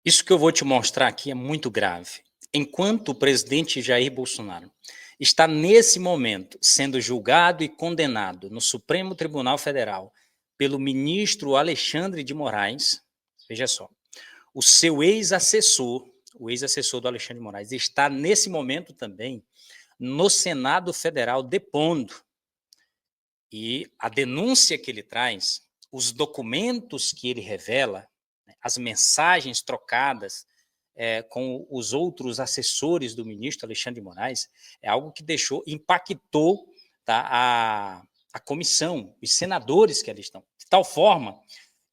Isso que eu vou te mostrar aqui é muito grave. Enquanto o presidente Jair Bolsonaro está nesse momento sendo julgado e condenado no Supremo Tribunal Federal pelo ministro Alexandre de Moraes, veja só, o seu ex-assessor, o ex-assessor do Alexandre de Moraes, está nesse momento também no Senado Federal depondo. E a denúncia que ele traz, os documentos que ele revela, as mensagens trocadas com os outros assessores do ministro Alexandre de Moraes, é algo que impactou, tá, a comissão, os senadores que ali estão, de tal forma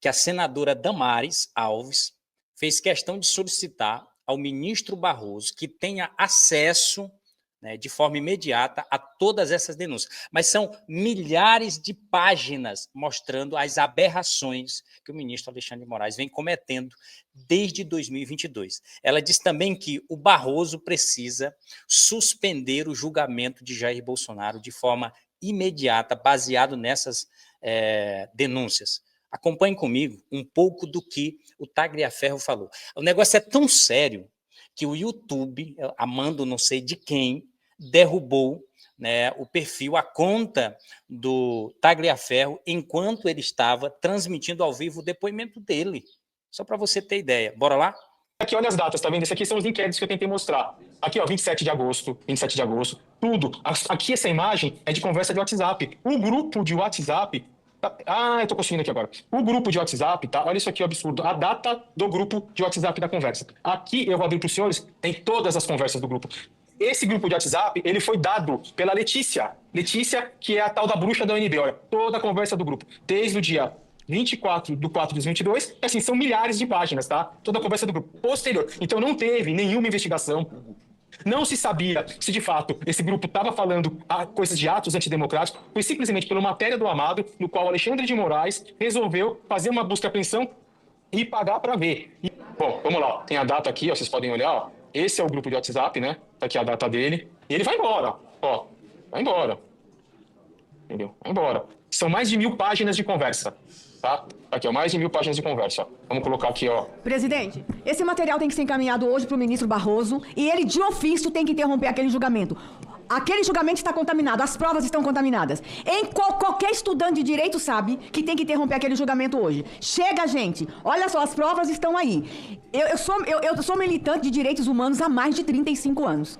que a senadora Damares Alves fez questão de solicitar ao ministro Barroso que tenha acesso, né, de forma imediata a todas essas denúncias. Mas são milhares de páginas mostrando as aberrações que o ministro Alexandre de Moraes vem cometendo desde 2022. Ela diz também que o Barroso precisa suspender o julgamento de Jair Bolsonaro de forma imediata, baseado nessas denúncias. Acompanhe comigo um pouco do que o Tagliaferro falou. O negócio é tão sério que o YouTube, a mando não sei de quem, derrubou, né, o perfil, a conta do Tagliaferro, enquanto ele estava transmitindo ao vivo o depoimento dele. Só para você ter ideia. Bora lá? Aqui, olha as datas, tá vendo? Esses aqui são os inquéritos que eu tentei mostrar. Aqui, ó, 27 de agosto, tudo. Aqui, essa imagem é de conversa de WhatsApp. O grupo de WhatsApp... eu tô conseguindo aqui agora. O grupo de WhatsApp, tá? Olha isso aqui, o absurdo. A data do grupo de WhatsApp da conversa. Aqui, eu vou abrir para os senhores, tem todas as conversas do grupo. Esse grupo de WhatsApp, ele foi dado pela Letícia. Letícia, que é a tal da bruxa da UNB. Olha, toda a conversa do grupo. Desde o dia 24 de 4 de 2022, assim, são milhares de páginas, tá? Toda a conversa do grupo. Posterior. Então não teve nenhuma investigação. Não se sabia se, de fato, esse grupo estava falando coisas de atos antidemocráticos. Foi simplesmente pela matéria do Amado, no qual Alexandre de Moraes resolveu fazer uma busca e apreensão e pagar para ver. Bom, vamos lá. Tem a data aqui, ó, vocês podem olhar. Ó. Esse é o grupo de WhatsApp, né? Tá aqui a data dele. E ele vai embora. Ó, vai embora. Entendeu? Vai embora. São mais de 1000 páginas de conversa. Tá? Aqui, ó, mais de 1000 páginas de conversa. Ó. Vamos colocar aqui, ó. Presidente, esse material tem que ser encaminhado hoje para o ministro Barroso e ele, de ofício, tem que interromper aquele julgamento. Aquele julgamento está contaminado, as provas estão contaminadas. Qualquer estudante de direito sabe que tem que interromper aquele julgamento hoje. Chega, gente. Olha só, as provas estão aí. Eu sou militante de direitos humanos há mais de 35 anos.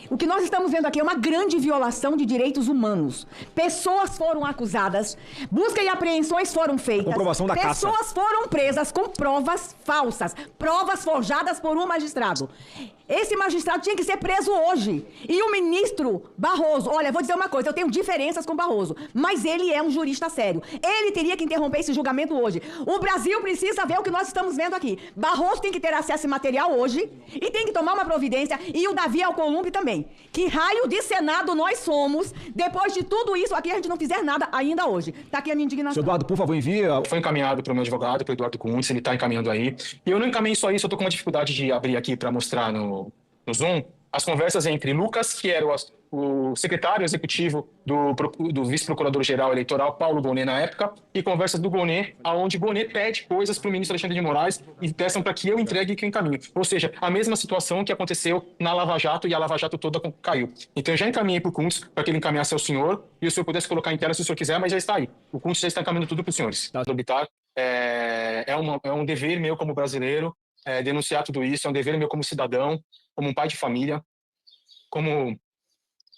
O que nós estamos vendo aqui é uma grande violação de direitos humanos. Pessoas foram acusadas, busca e apreensões foram feitas. Comprovação da caça. Pessoas foram presas com provas falsas, provas forjadas por um magistrado. Esse magistrado tinha que ser preso hoje. E o ministro Barroso, olha, vou dizer uma coisa, eu tenho diferenças com o Barroso, mas ele é um jurista sério. Ele teria que interromper esse julgamento hoje. O Brasil precisa ver o que nós estamos vendo aqui. Barroso tem que ter acesso a esse material hoje e tem que tomar uma providência, e o Davi Alcolumbre também. Que raio de Senado nós somos, depois de tudo isso aqui, a gente não fizer nada ainda hoje. Tá aqui a minha indignação. Seu Eduardo, por favor, envia. Foi encaminhado para o meu advogado, para o Eduardo Kuntz, ele está encaminhando aí. E eu não encaminhei só isso, eu estou com uma dificuldade de abrir aqui para mostrar no Zoom as conversas entre Lucas, que era o secretário executivo do vice-procurador-geral eleitoral, Paulo Gonet, na época, e conversas do Gonet, onde Gonet pede coisas para o ministro Alexandre de Moraes e peçam para que eu entregue e que eu encaminhe. Ou seja, a mesma situação que aconteceu na Lava Jato, e a Lava Jato toda caiu. Então eu já encaminhei para o Kuntz, para que ele encaminhasse ao senhor, e o senhor pudesse colocar em tela se o senhor quiser, mas já está aí. O Kuntz já está encaminhando tudo para os senhores. É um dever meu como brasileiro denunciar tudo isso, é um dever meu como cidadão, como um pai de família, como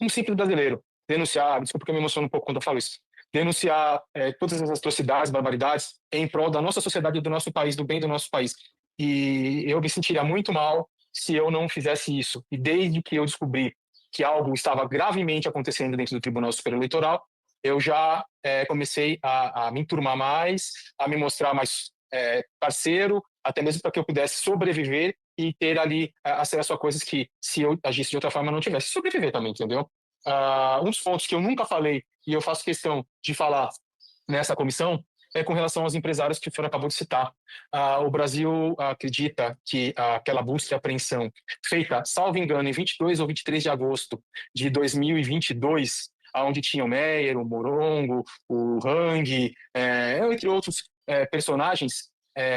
um simples brasileiro, denunciar, desculpa que eu me emociono um pouco quando eu falo isso, denunciar todas as atrocidades, barbaridades em prol da nossa sociedade, do nosso país, do bem do nosso país. E eu me sentiria muito mal se eu não fizesse isso. E desde que eu descobri que algo estava gravemente acontecendo dentro do Tribunal Superior Eleitoral, eu já comecei a me enturmar mais, a me mostrar mais parceiro, até mesmo para que eu pudesse sobreviver e ter ali acesso a coisas que, se eu agisse de outra forma, não tivesse. Sobreviver também, entendeu? Um dos pontos que eu nunca falei, e eu faço questão de falar nessa comissão, é com relação aos empresários que o senhor acabou de citar. O Brasil acredita que aquela busca e apreensão feita, salvo engano, em 22 ou 23 de agosto de 2022, onde tinha o Meyer, o Morongo, o Hang, entre outros personagens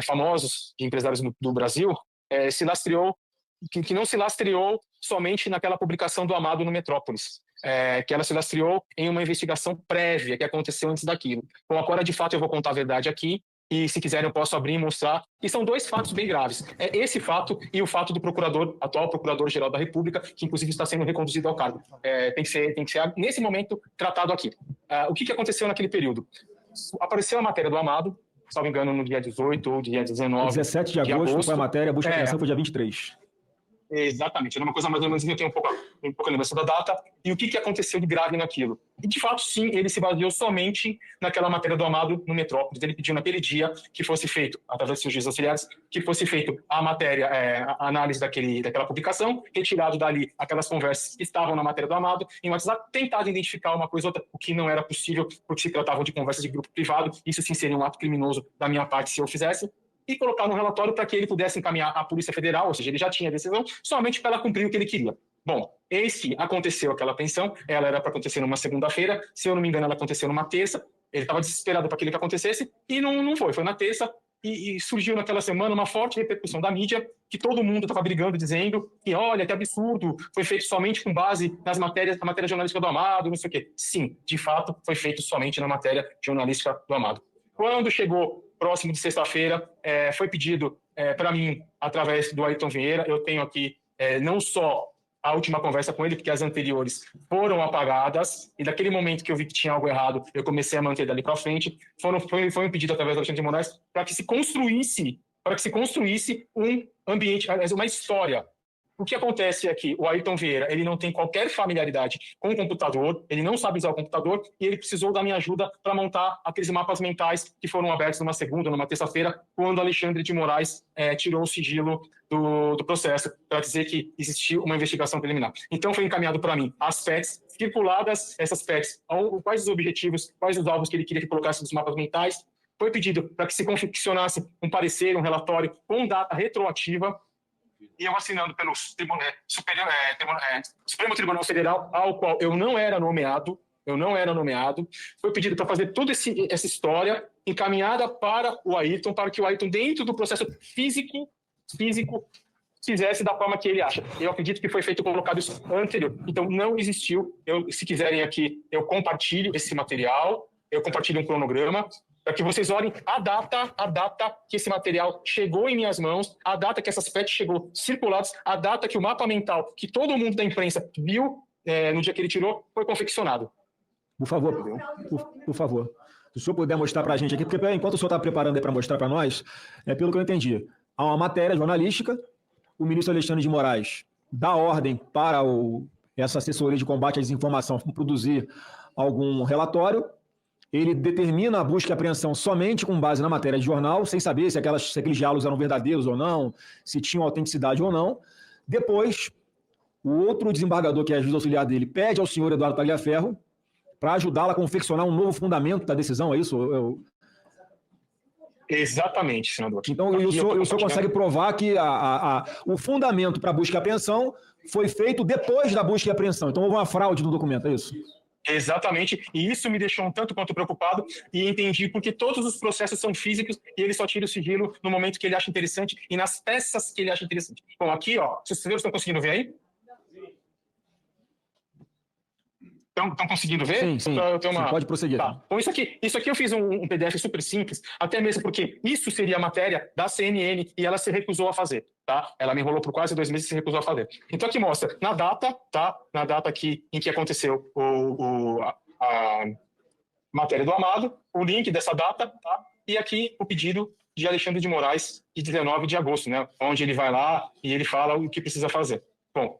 famosos de empresários do Brasil, se lastreou, que não se lastreou somente naquela publicação do Amado no Metrópolis, que ela se lastreou em uma investigação prévia que aconteceu antes daquilo. Bom, agora, de fato, eu vou contar a verdade aqui, e se quiserem eu posso abrir e mostrar. E são dois fatos bem graves. Esse fato e o fato do atual Procurador-Geral da República, que inclusive está sendo reconduzido ao cargo. Tem que ser, nesse momento, tratado aqui. O que aconteceu naquele período? Apareceu a matéria do Amado, se não me engano, no dia 18 ou dia 19 17 de agosto foi a matéria, a busca e apreensão foi dia 23. Exatamente, era uma coisa mais ou menos que eu tenho um pouco lembrança da data. E o que aconteceu de grave naquilo? E, de fato, sim, ele se baseou somente naquela matéria do Amado no Metrópolis. Ele pediu naquele dia que fosse feito, através dos seus juízes auxiliares, que fosse feito a matéria, a análise daquela publicação, retirado dali aquelas conversas que estavam na matéria do Amado, em WhatsApp, tentado identificar uma coisa ou outra, o que não era possível, porque se tratavam de conversas de grupo privado. Isso sim seria um ato criminoso da minha parte se eu fizesse. E colocar no relatório para que ele pudesse encaminhar à Polícia Federal, ou seja, ele já tinha a decisão, somente para ela cumprir o que ele queria. Bom, eis que aconteceu aquela apreensão, ela era para acontecer numa segunda-feira, se eu não me engano ela aconteceu numa terça, ele estava desesperado para aquilo que acontecesse, e não foi na terça, e surgiu naquela semana uma forte repercussão da mídia, que todo mundo estava brigando, dizendo que, olha, que absurdo, foi feito somente com base na matéria jornalística do Amado, não sei o quê. Sim, de fato, foi feito somente na matéria jornalística do Amado. Quando chegou próximo de sexta-feira, foi pedido para mim, através do Ayrton Vieira, eu tenho aqui não só a última conversa com ele, porque as anteriores foram apagadas, e daquele momento que eu vi que tinha algo errado, eu comecei a manter dali para frente. Foi um pedido através do Alexandre de Moraes para que se construísse um ambiente, uma história. O que acontece é que o Ayrton Vieira, ele não tem qualquer familiaridade com o computador, ele não sabe usar o computador, e ele precisou da minha ajuda para montar aqueles mapas mentais que foram abertos numa segunda, numa terça-feira, quando Alexandre de Moraes tirou o sigilo do processo, para dizer que existiu uma investigação preliminar. Então foi encaminhado para mim as PETs, circuladas essas PETs, quais os objetivos, quais os alvos que ele queria que colocasse nos mapas mentais. Foi pedido para que se confeccionasse um parecer, um relatório com data retroativa, e eu assinando pelo Supremo Tribunal Federal, ao qual eu não era nomeado, foi pedido para fazer toda essa história encaminhada para o Ayrton, para que o Ayrton, dentro do processo físico, fizesse da forma que ele acha. Eu acredito que foi feito colocado isso anterior. Então, não existiu. Se quiserem aqui, eu compartilho esse material, eu compartilho um cronograma, para que vocês olhem a data que esse material chegou em minhas mãos, a data que essas PETs chegou circuladas, a data que o mapa mental que todo mundo da imprensa viu no dia que ele tirou foi confeccionado. Por favor. Se o senhor puder mostrar para a gente aqui, porque enquanto o senhor está preparando aí para mostrar para nós, pelo que eu entendi, há uma matéria jornalística, o ministro Alexandre de Moraes dá ordem para essa assessoria de combate à desinformação produzir algum relatório. Ele determina a busca e apreensão somente com base na matéria de jornal, sem saber se aqueles diálogos eram verdadeiros ou não, se tinham autenticidade ou não. Depois, o outro desembargador, que é juiz auxiliar dele, pede ao senhor Eduardo Tagliaferro para ajudá-lo a confeccionar um novo fundamento da decisão, é isso? Exatamente, senador. Então, o senhor consegue provar que o fundamento para a busca e apreensão foi feito depois da busca e apreensão. Então, houve uma fraude no documento, é isso? Exatamente, e isso me deixou um tanto quanto preocupado, e entendi porque todos os processos são físicos e ele só tira o sigilo no momento que ele acha interessante e nas peças que ele acha interessante. Bom, aqui, ó, vocês estão conseguindo ver aí? Estão conseguindo ver? Sim, pode prosseguir. Tá. Bom, isso aqui eu fiz um PDF super simples, até mesmo porque isso seria a matéria da CNN e ela se recusou a fazer, tá? Ela me enrolou por quase 2 meses e se recusou a fazer. Então aqui mostra, na data, tá? Na data aqui em que aconteceu a matéria do Amado, o link dessa data, tá? E aqui o pedido de Alexandre de Moraes, de 19 de agosto, né? Onde ele vai lá e ele fala o que precisa fazer. Bom,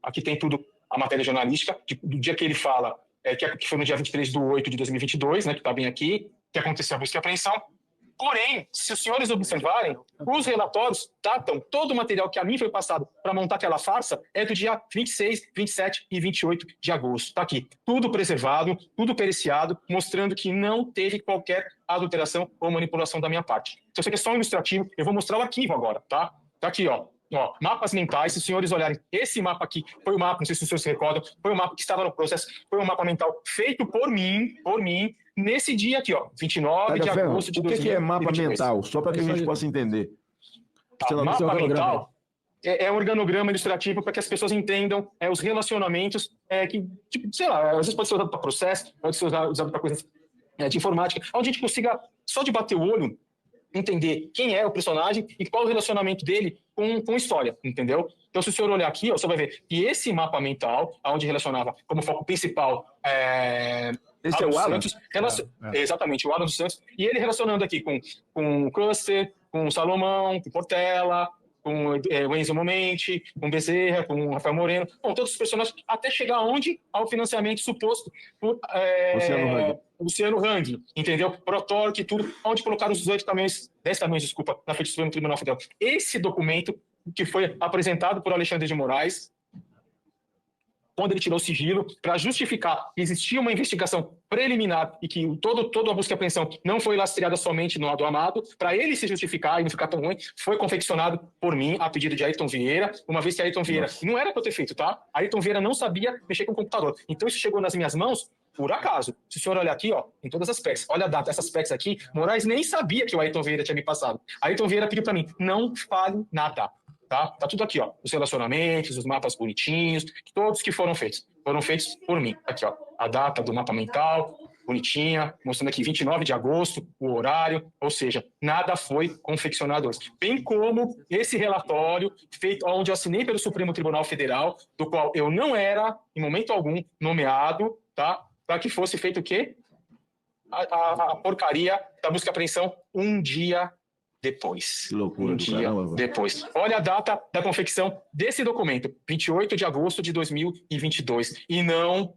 aqui tem tudo, a matéria jornalística, do dia que ele fala, que foi no dia 23/8 de 2022, né, que está bem aqui, que aconteceu a busca e apreensão. Porém, se os senhores observarem, os relatórios datam todo o material que a mim foi passado para montar aquela farsa é do dia 26, 27 e 28 de agosto. Está aqui, tudo preservado, tudo periciado, mostrando que não teve qualquer adulteração ou manipulação da minha parte. Então, isso aqui é só um ilustrativo, eu vou mostrar o arquivo agora, tá? Tá aqui, ó. Mapas mentais, se os senhores olharem, esse mapa aqui foi o mapa, não sei se os senhores se recordam, foi o mapa que estava no processo, foi um mapa mental feito por mim, nesse dia aqui, ó, 29 de agosto de 2022. O que é mapa mental? Só para que a gente possa entender. mapa mental é um organograma ilustrativo para que as pessoas entendam os relacionamentos que, tipo, sei lá, às vezes pode ser usado para processo, pode ser usado para coisas de informática, onde a gente consiga, só de bater o olho, entender quem é o personagem e qual o relacionamento dele com história, entendeu? Então, se o senhor olhar aqui, você vai ver que esse mapa mental, onde relacionava como foco principal esse é o Alan? Santos, exatamente, o Alan dos Santos, e ele relacionando aqui com o Custer, com o Salomão, com o Portela, com o Enzo Momente, com o Bezerra, com o Rafael Moreno, com todos os personagens, até chegar onde? Ao financiamento suposto por Luciano Hang, entendeu? Protorque, tudo, onde colocaram os 10 caminhões, desculpa, na frente do Supremo Tribunal Federal. Esse documento que foi apresentado por Alexandre de Moraes, quando ele tirou o sigilo, para justificar que existia uma investigação preliminar e que toda a busca e apreensão não foi lastreada somente no lado Amado, para ele se justificar e não ficar tão ruim, foi confeccionado por mim, a pedido de Ayrton Vieira, uma vez que Ayrton Vieira não era para eu ter feito, tá? Ayrton Vieira não sabia mexer com o computador. Então isso chegou nas minhas mãos por acaso. Se o senhor olhar aqui, ó, em todas as PECs, olha a data, essas PECs aqui, Moraes nem sabia que o Ayrton Vieira tinha me passado. Ayrton Vieira pediu para mim, não fale nada. Tá tudo aqui, ó, os relacionamentos, os mapas bonitinhos, todos que foram feitos por mim. Aqui, ó, a data do mapa mental, bonitinha, mostrando aqui 29 de agosto, o horário, ou seja, nada foi confeccionado hoje. Bem como esse relatório feito, onde eu assinei pelo Supremo Tribunal Federal, do qual eu não era, em momento algum, nomeado, tá? Para que fosse feito o quê? A porcaria da busca e apreensão um dia depois. Que loucura do caramba. Depois. Olha a data da confecção desse documento, 28 de agosto de 2022, e não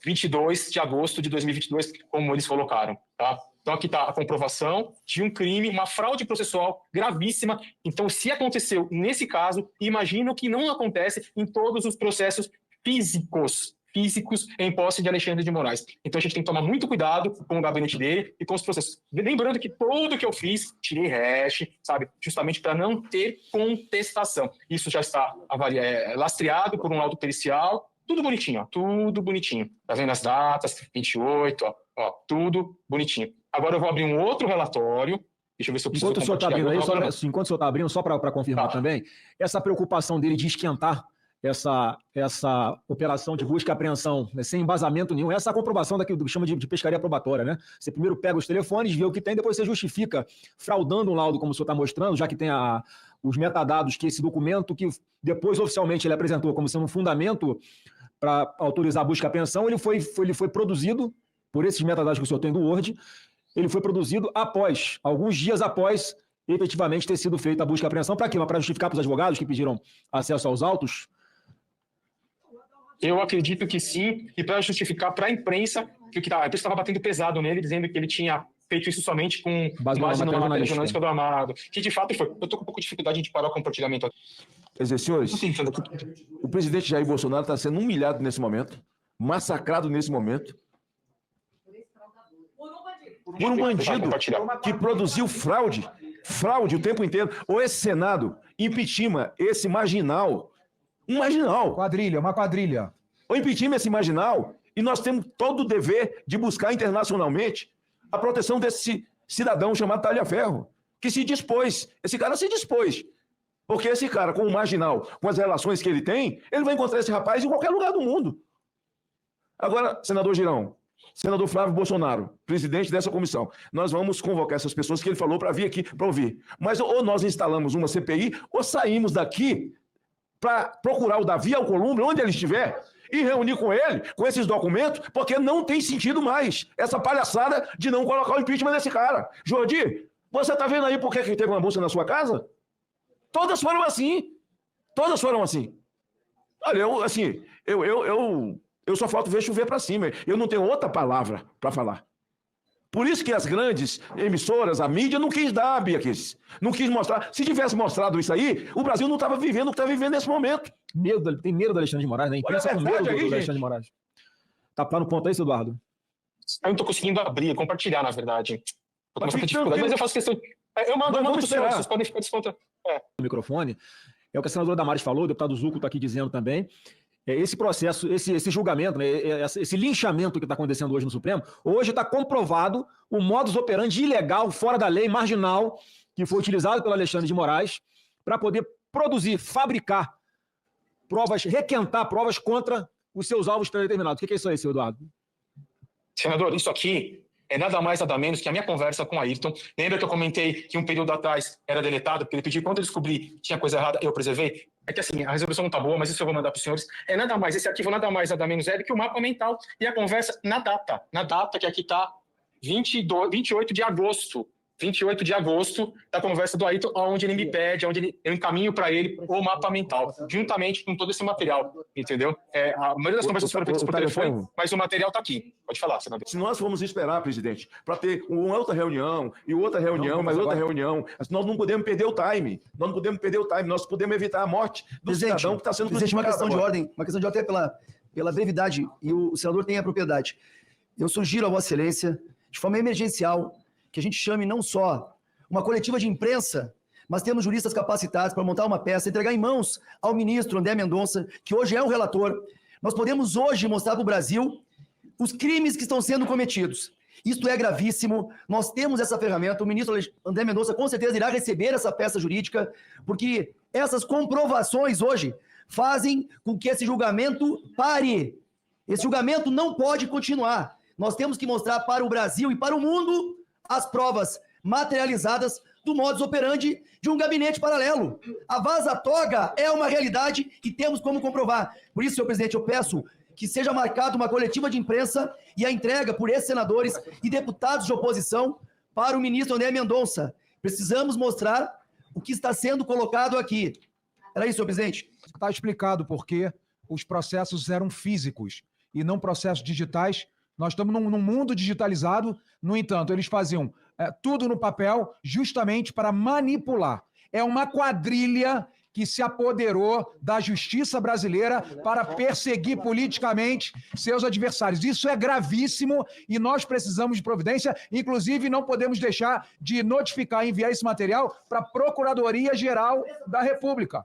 22 de agosto de 2022, como eles colocaram, tá? Então aqui está a comprovação de um crime, uma fraude processual gravíssima. Então, se aconteceu nesse caso, imagino que não acontece em todos os processos físicos em posse de Alexandre de Moraes. Então a gente tem que tomar muito cuidado com o gabinete dele e com os processos. Lembrando que tudo que eu fiz, tirei hash, sabe? Justamente para não ter contestação. Isso já está lastreado por um laudo pericial, tudo bonitinho, ó, tudo bonitinho. Tá vendo as datas, 28, ó, tudo bonitinho. Agora eu vou abrir um outro relatório. Deixa eu ver se eu preciso enquanto o senhor está abrindo aí, enquanto o senhor está abrindo, só para confirmar também, essa preocupação dele de esquentar essa operação de busca e apreensão, né, sem embasamento nenhum, essa é a comprovação daquilo que chama de pescaria probatória, né? Você primeiro pega os telefones, vê o que tem, depois você justifica fraudando um laudo, como o senhor está mostrando, já que tem os metadados que esse documento, que depois oficialmente ele apresentou como sendo um fundamento para autorizar a busca e apreensão, ele foi produzido por esses metadados que o senhor tem do Word, ele foi produzido alguns dias após efetivamente ter sido feita a busca e apreensão. Para quê? Para justificar para os advogados que pediram acesso aos autos? Eu acredito que sim, e para justificar para a imprensa, que a imprensa estava batendo pesado nele, dizendo que ele tinha feito isso somente com base numa matéria jornalística do Amado, que de fato foi. Eu estou com um pouco de dificuldade de parar o compartilhamento aqui. Quer dizer, senhores, o presidente Jair Bolsonaro está sendo humilhado nesse momento, massacrado nesse momento, por um bandido que produziu fraude o tempo inteiro. Ou esse Senado, impeachment, esse marginal, um marginal. Uma quadrilha. Ou impeachment esse marginal, e nós temos todo o dever de buscar internacionalmente a proteção desse cidadão chamado Talhaferro, que se dispôs, esse cara se dispôs. Porque esse cara, com o marginal, com as relações que ele tem, ele vai encontrar esse rapaz em qualquer lugar do mundo. Agora, senador Girão, senador Flávio Bolsonaro, presidente dessa comissão, nós vamos convocar essas pessoas que ele falou para vir aqui para ouvir. Mas ou nós instalamos uma CPI, ou saímos daqui para procurar o Davi Alcolumbre, onde ele estiver, e reunir com ele, com esses documentos, porque não tem sentido mais essa palhaçada de não colocar o impeachment desse cara. Jordi, você está vendo aí por que teve uma bolsa na sua casa? Todas foram assim. Todas foram assim. Olha, eu só falta ver chover para cima. Eu não tenho outra palavra para falar. Por isso que as grandes emissoras, a mídia, não quis dar, Biaquis. Não quis mostrar. Se tivesse mostrado isso aí, o Brasil não estava vivendo o que está vivendo nesse momento. Tem medo do Alexandre de Moraes, né? Imprensa com medo do Alexandre de Moraes. Tá no ponto aí, seu Eduardo? Eu não estou conseguindo abrir, compartilhar, na verdade. Mas eu faço questão... Eu mando para vocês podem ficar descontando. O microfone. É o que a senadora Damares falou, o deputado Zucco está aqui dizendo também. Esse processo, esse julgamento, né, esse linchamento que está acontecendo hoje no Supremo, hoje está comprovado o modus operandi ilegal, fora da lei, marginal, que foi utilizado pelo Alexandre de Moraes para poder produzir, fabricar provas, requentar provas contra os seus alvos pré-determinados. O que é isso aí, senhor Eduardo? Senador, isso aqui é nada mais, nada menos que a minha conversa com o Ayrton. Lembra que eu comentei que um período atrás era deletado, porque ele pediu, quando eu descobri que tinha coisa errada, eu preservei? É que assim, a resolução não tá boa, mas isso eu vou mandar para os senhores. É nada mais, esse arquivo nada mais, nada menos é do que o mapa mental e a conversa na data que aqui está 28 de agosto. 28 de agosto, da conversa do Ayrton, onde ele me pede, onde eu encaminho para ele o mapa mental, juntamente com todo esse material, entendeu? A maioria das conversas foram feitas por telefone, mas o material está aqui. Pode falar, senador. Se nós formos esperar, presidente, para ter uma outra reunião, e outra reunião, mais outra reunião, nós não podemos perder o time. Nós não podemos perder o time. Nós podemos evitar a morte do cidadão que está sendo presidente, uma questão agora. de ordem, até pela brevidade, e o senador tem a propriedade. Eu sugiro a Vossa Excelência, de forma emergencial, que a gente chame não só uma coletiva de imprensa, mas temos juristas capacitados para montar uma peça, entregar em mãos ao ministro André Mendonça, que hoje é o relator. Nós podemos hoje mostrar para o Brasil os crimes que estão sendo cometidos. Isto é gravíssimo, nós temos essa ferramenta, o ministro André Mendonça com certeza irá receber essa peça jurídica, porque essas comprovações hoje fazem com que esse julgamento pare. Esse julgamento não pode continuar. Nós temos que mostrar para o Brasil e para o mundo as provas materializadas do modus operandi de um gabinete paralelo. A vaza-toga é uma realidade que temos como comprovar. Por isso, senhor presidente, eu peço que seja marcada uma coletiva de imprensa e a entrega por esses senadores e deputados de oposição para o ministro André Mendonça. Precisamos mostrar o que está sendo colocado aqui. Era isso, senhor presidente. Está explicado por que os processos eram físicos e não processos digitais. Nós estamos num mundo digitalizado, no entanto, eles faziam tudo no papel justamente para manipular. É uma quadrilha que se apoderou da justiça brasileira para perseguir politicamente seus adversários. Isso é gravíssimo e nós precisamos de providência, inclusive não podemos deixar de notificar e enviar esse material para a Procuradoria-Geral da República.